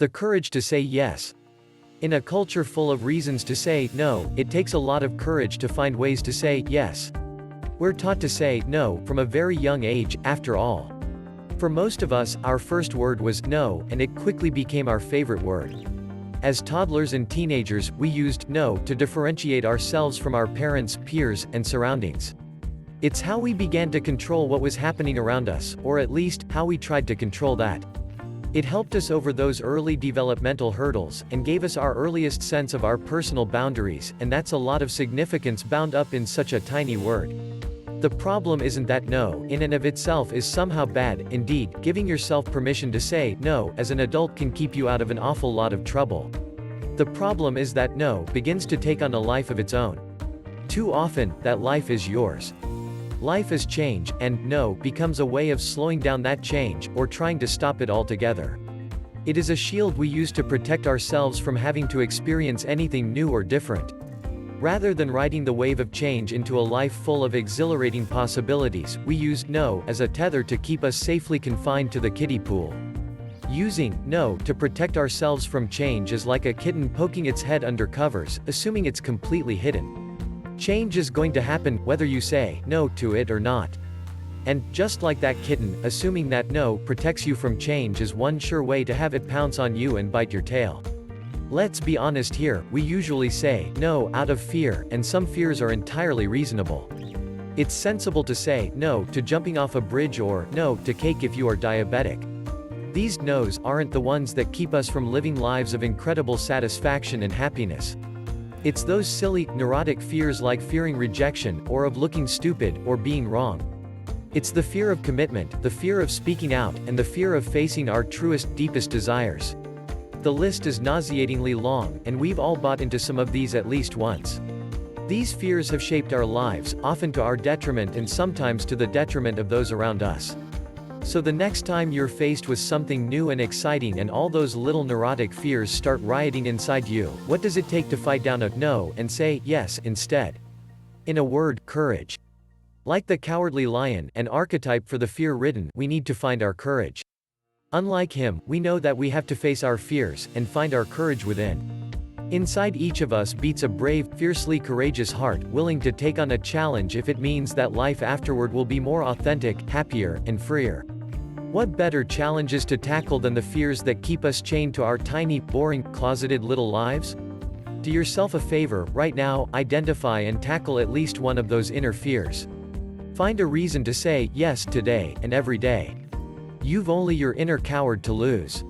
The courage to say yes. In a culture full of reasons to say no, it takes a lot of courage to find ways to say yes. We're taught to say no from a very young age, after all. For most of us, our first word was no, and it quickly became our favorite word. As toddlers and teenagers, we used no to differentiate ourselves from our parents, peers, and surroundings. It's how we began to control what was happening around us, or at least, how we tried to control that. It helped us over those early developmental hurdles, and gave us our earliest sense of our personal boundaries, and that's a lot of significance bound up in such a tiny word. The problem isn't that no, in and of itself is somehow bad. Indeed, giving yourself permission to say no as an adult can keep you out of an awful lot of trouble. The problem is that no begins to take on a life of its own. Too often, that life is yours. Life is change, and no becomes a way of slowing down that change, or trying to stop it altogether. It is a shield we use to protect ourselves from having to experience anything new or different. Rather than riding the wave of change into a life full of exhilarating possibilities, we use no as a tether to keep us safely confined to the kiddie pool. Using no to protect ourselves from change is like a kitten poking its head under covers, assuming it's completely hidden. Change is going to happen, whether you say no to it or not. And, just like that kitten, assuming that no protects you from change is one sure way to have it pounce on you and bite your tail. Let's be honest here, we usually say no out of fear, and some fears are entirely reasonable. It's sensible to say no to jumping off a bridge or no to cake if you are diabetic. These no's aren't the ones that keep us from living lives of incredible satisfaction and happiness. It's those silly, neurotic fears like fearing rejection, or of looking stupid, or being wrong. It's the fear of commitment, the fear of speaking out, and the fear of facing our truest, deepest desires. The list is nauseatingly long, and we've all bought into some of these at least once. These fears have shaped our lives, often to our detriment and sometimes to the detriment of those around us. So the next time you're faced with something new and exciting and all those little neurotic fears start rioting inside you, what does it take to fight down a no and say yes instead? In a word, courage. Like the cowardly lion, an archetype for the fear-ridden, we need to find our courage. Unlike him, we know that we have to face our fears, and find our courage within. Inside each of us beats a brave, fiercely courageous heart, willing to take on a challenge if it means that life afterward will be more authentic, happier, and freer. What better challenges to tackle than the fears that keep us chained to our tiny, boring, closeted little lives? Do yourself a favor, right now, identify and tackle at least one of those inner fears. Find a reason to say yes today, and every day. You've only your inner coward to lose.